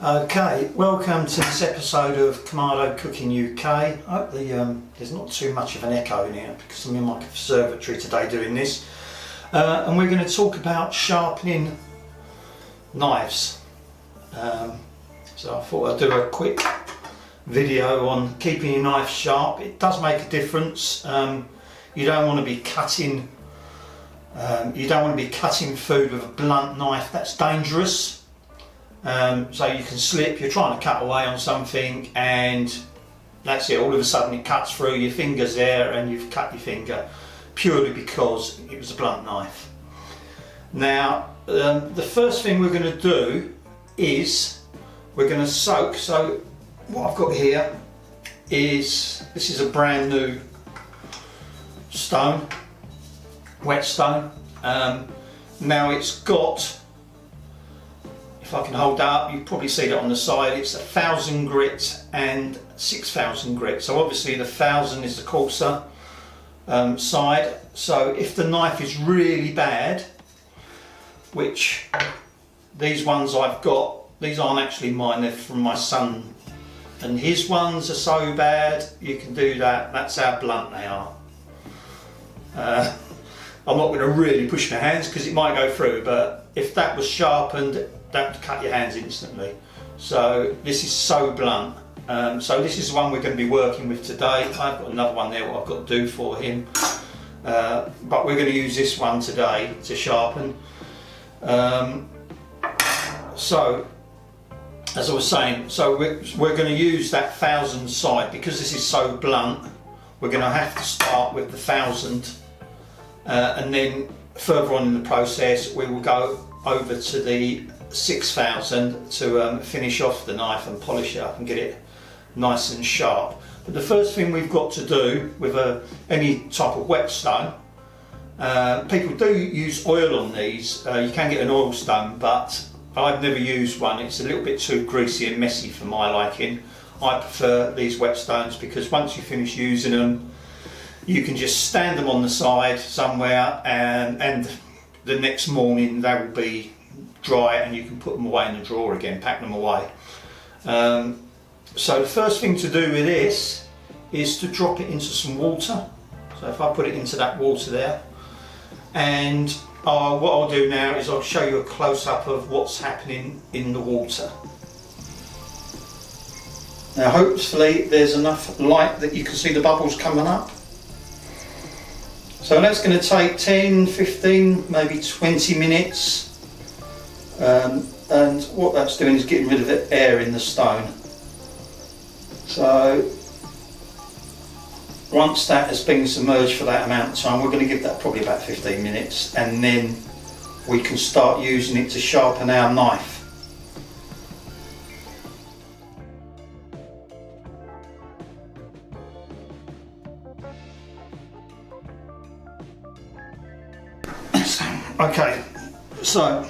Okay, welcome to this episode of Kamado Cooking UK. Hopefully there's not too much of an echo in here because I'm in my conservatory today doing this. And we're going to talk about sharpening knives. So I thought I'd do a quick video on keeping your knife sharp. It does make a difference. You don't want to be cutting food with a blunt knife. That's dangerous. So you can slip, you're trying to cut away on something and that's it, all of a sudden it cuts through, your finger's there and you've cut your finger purely because it was a blunt knife. Now the first thing we're going to do is we're going to soak. So what I've got here is, this is a brand new stone, Whetstone. Now it's got, if I can hold that up, you probably see that on the side, it's 1,000 grit and 6,000 grit. So obviously the 1,000 is the coarser side. So if the knife is really bad, which these ones I've got, these aren't actually mine, they're from my son, and his ones are so bad, you can do that. That's how blunt they are. I'm not going to really push my hands because it might go through, but if that was sharpened, that would cut your hands instantly. So this is so blunt. So this is the one we're going to be working with today. I've got another one there what I've got to do for him, but we're going to use this one today to sharpen. So as I was saying, so we're going to use that 1,000 side because this is so blunt. We're going to have to start with the 1,000, and then further on in the process we will go over to the 6,000 to finish off the knife and polish it up and get it nice and sharp. But the first thing we've got to do with any type of whetstone, people do use oil on these. You can get an oil stone, but I've never used one. It's a little bit too greasy and messy for my liking. I prefer these whetstones because once you finish using them, you can just stand them on the side somewhere and the next morning they will be dry and you can put them away in the drawer again, pack them away. So the first thing to do with this is to drop it into some water. So if I put it into that water there, and what I'll do now is I'll show you a close-up of what's happening in the water. Now hopefully there's enough light that you can see the bubbles coming up. So that's going to take 10, 15, maybe 20 minutes. And what that's doing is getting rid of the air in the stone. So once that has been submerged for that amount of time, we're going to give that probably about 15 minutes, and then we can start using it to sharpen our knife. Okay, so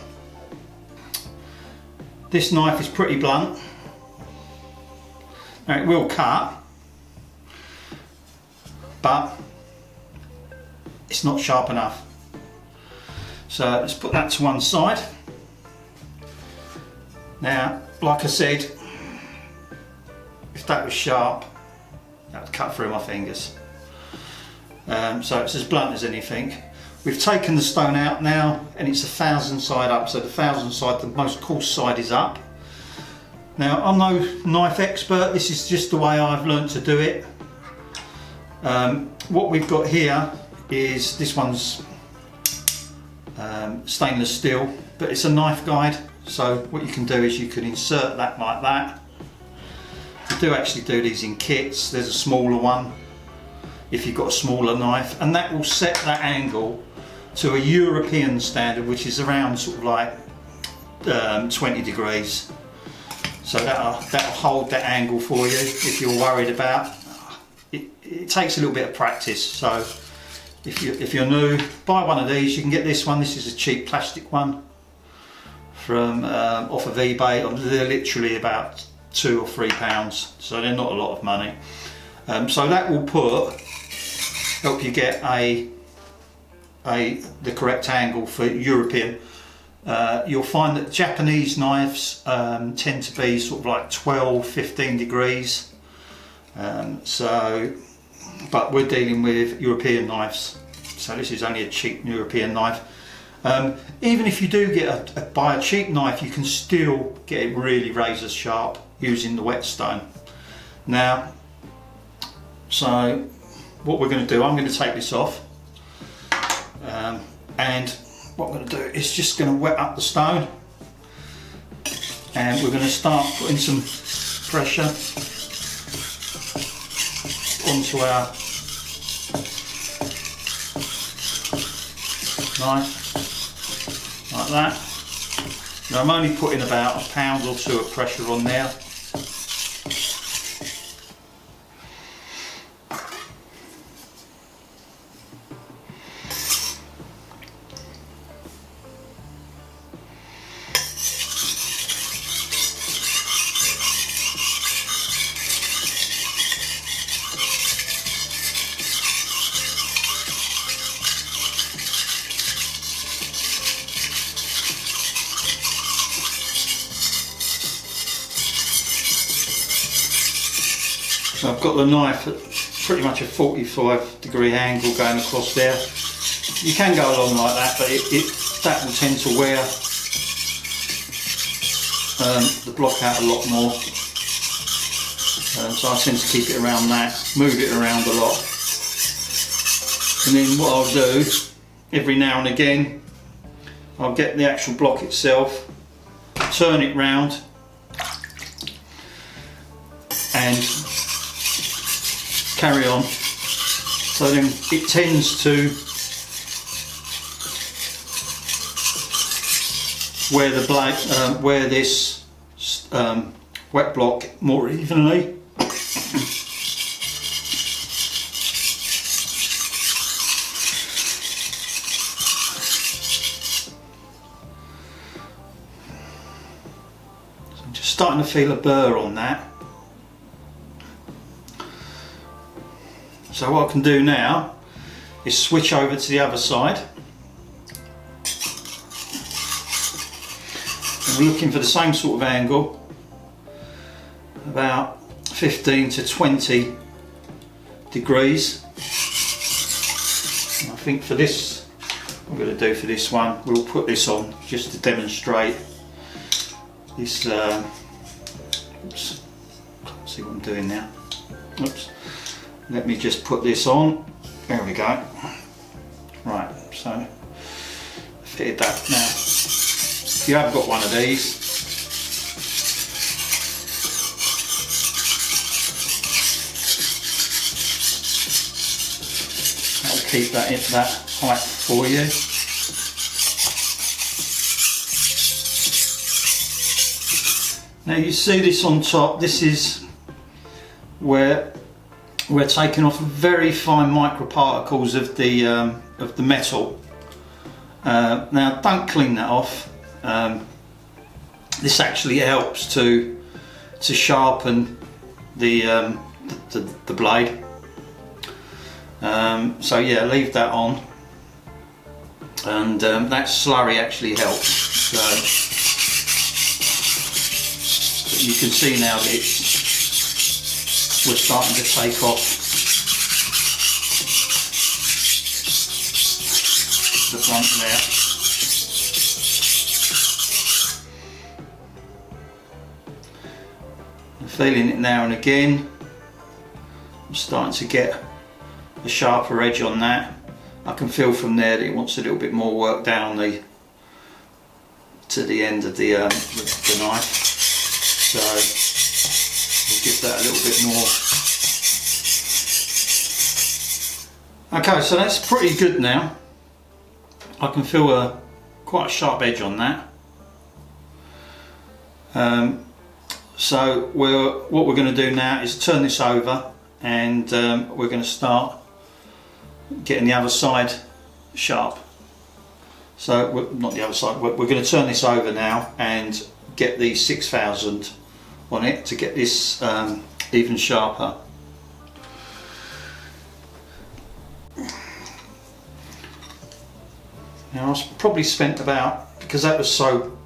this knife is pretty blunt. Now it will cut, but it's not sharp enough. So let's put that to one side. Now, like I said, if that was sharp, that would cut through my fingers. So it's as blunt as anything. We've taken the stone out now and it's 1,000 side up, so the 1,000 side, the most coarse side is up. Now I'm no knife expert, this is just the way I've learned to do it. What we've got here is, this one's stainless steel, but it's a knife guide, so what you can do is you can insert that like that. You do actually do these in kits. There's a smaller one if you've got a smaller knife, and that will set that angle to a European standard, which is around sort of like 20 degrees. So that'll hold that angle for you if you're worried about it. It takes a little bit of practice, so if you're new, buy one of these. You can get this one. This is a cheap plastic one from off of eBay. They're literally about £2 or £3, so they're not a lot of money. So that will help you get the correct angle for European You'll find that Japanese knives tend to be sort of like 12-15 degrees. But we're dealing with European knives, so this is only a cheap European knife. Even if you do buy a cheap knife, you can still get it really razor sharp using the Whetstone. Now, so what we're going to do, I'm going to take this off, and what I'm going to do is just going to wet up the stone, and we're going to start putting some pressure onto our knife, like that. Now I'm only putting about a pound or two of pressure on there. So I've got the knife at pretty much a 45-degree angle going across there. You can go along like that, but that will tend to wear the block out a lot more. So I tend to keep it around that, move it around a lot. And then what I'll do, every now and again, I'll get the actual block itself, turn it round, and carry on. So then it tends to wear the blade, wear this wet block more evenly. So I'm just starting to feel a burr on that. So what I can do now is switch over to the other side. And we're looking for the same sort of angle, about 15 to 20 degrees. And I think for this, what I'm going to do for this one, we'll put this on just to demonstrate this. Oops, can't see what I'm doing now. Oops. Let me just put this on. There we go. Right, so fitted that. Now, if you have got one of these, that'll keep that at that height for you. Now you see this on top. This is where we're taking off very fine microparticles of the metal. Now don't clean that off. This actually helps to sharpen the blade. So yeah, leave that on, and that slurry actually helps. So you can see now that we're starting to take off the front there. I'm feeling it now and again. I'm starting to get a sharper edge on that. I can feel from there that it wants a little bit more work down to the end of the knife. So we'll give that a little bit more. Okay, so that's pretty good now. I can feel quite a sharp edge on that. So what we're going to do now is turn this over, and we're going to start getting the other side sharp. So not the other side, we're going to turn this over now and get the 6000 on it to get this even sharper. Now I've probably spent about because that was so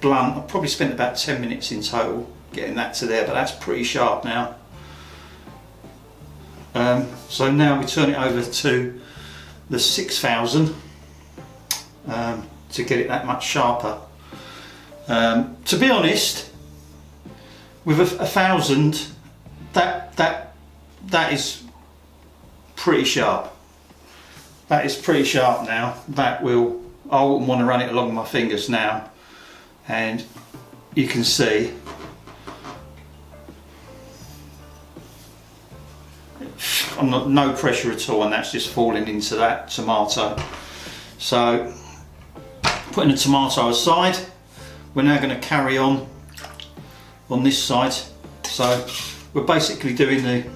blunt, I probably spent about 10 minutes in total getting that to there, but that's pretty sharp now. So now we turn it over to the 6000 to get it that much sharper. To be honest, with a 1000, that is pretty sharp. That is pretty sharp now. I wouldn't want to run it along my fingers now, and you can see no pressure at all, and that's just falling into that tomato. So putting the tomato aside, we're now going to carry on this side. So we're basically doing the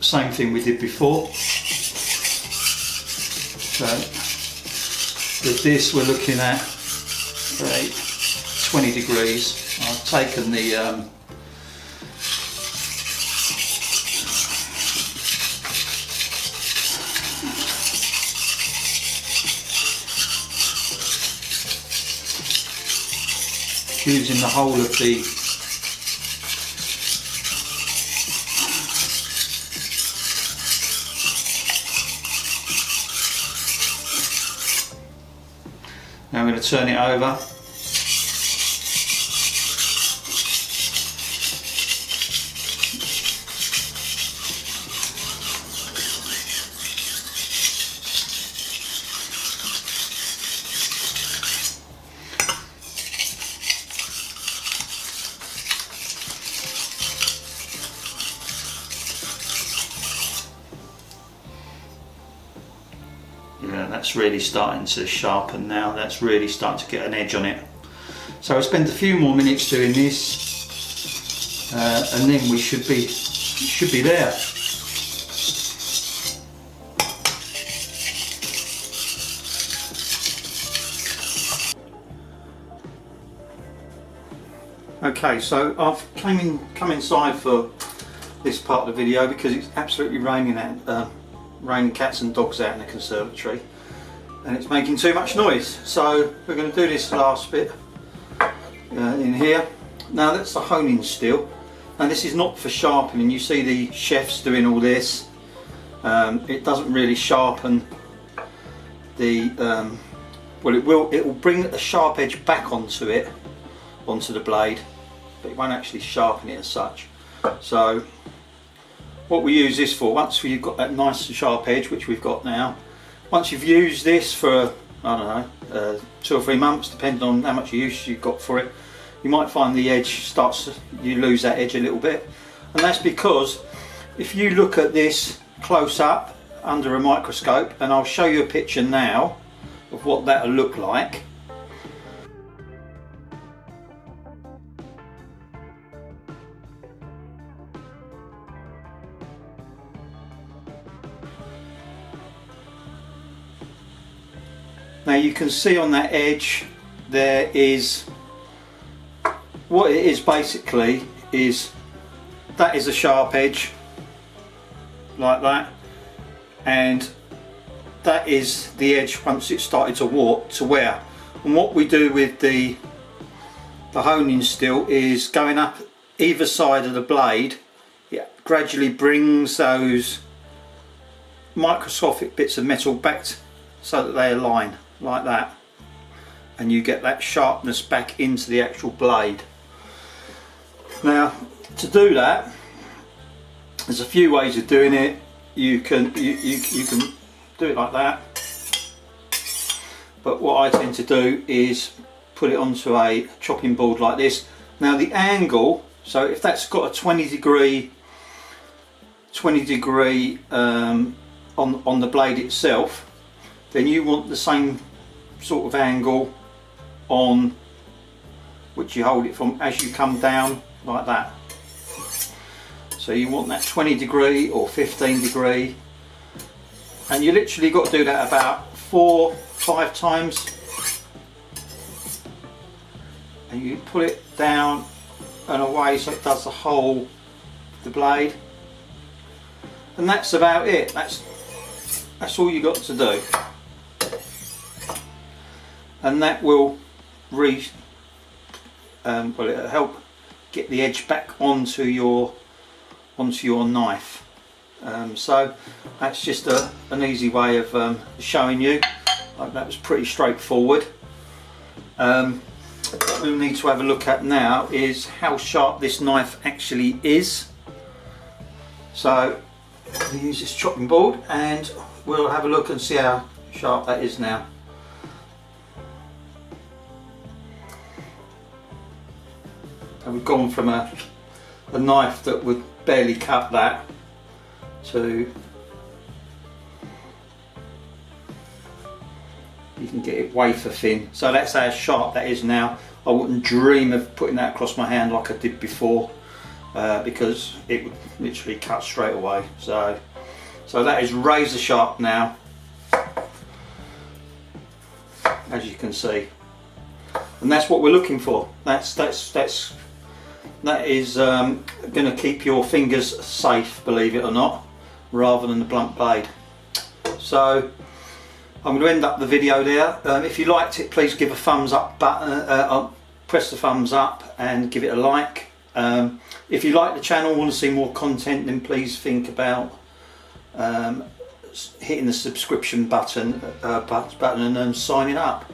same thing we did before. So with this we're looking at 20 degrees. I've taken the using the whole of the now I'm going to turn it over. Yeah, that's really starting to sharpen now. That's really starting to get an edge on it. So I'll spend a few more minutes doing this, and then we should be there. Okay, so I've come inside for this part of the video because it's absolutely raining cats and dogs out in the conservatory, and it's making too much noise. So we're going to do this last bit in here. Now that's the honing steel. Now this is not for sharpening. You see the chefs doing all this. It doesn't really sharpen the well, it will bring a sharp edge back onto the blade, but it won't actually sharpen it as such. So what we use this for, once you've got that nice and sharp edge, which we've got now, once you've used this for, I don't know, 2 or 3 months, depending on how much use you've got for it, you might find the edge you lose that edge a little bit. And that's because if you look at this close up under a microscope, and I'll show you a picture now of what that'll look like. Now you can see on that edge there is, what it is basically is, that is a sharp edge like that, and that is the edge once it started to wear. And what we do with the honing steel is going up either side of the blade, it gradually brings those microscopic bits of metal back so that they align like that, and you get that sharpness back into the actual blade. Now to do that, there's a few ways of doing it. You can do it like that, but what I tend to do is put it onto a chopping board like this. Now the angle, so if that's got a 20 degree on the blade itself, then you want the same sort of angle on which you hold it from as you come down like that. So you want that 20 degree or 15 degree, and you literally got to do that about 4-5 times, and you pull it down and away so it does the whole of the blade, and that's about it. That's all you got to do, and that will well, it'll help get the edge back onto your knife. So that's just an easy way of showing you. That was pretty straightforward. What we'll need to have a look at now is how sharp this knife actually is. So we'll use this chopping board and we'll have a look and see how sharp that is now. And we've gone from a knife that would barely cut that to, you can get it wafer thin. So that's how sharp that is now. I wouldn't dream of putting that across my hand like I did before, because it would literally cut straight away. So that is razor sharp now, as you can see, and that's what we're looking for. That is going to keep your fingers safe, believe it or not, rather than the blunt blade. So I'm going to end up the video there. If you liked it, please give a thumbs up button, press the thumbs up and give it a like. If you like the channel and want to see more content, then please think about hitting the subscription button and signing up.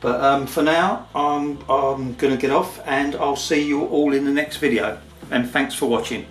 But for now, I'm going to get off, and I'll see you all in the next video, and thanks for watching.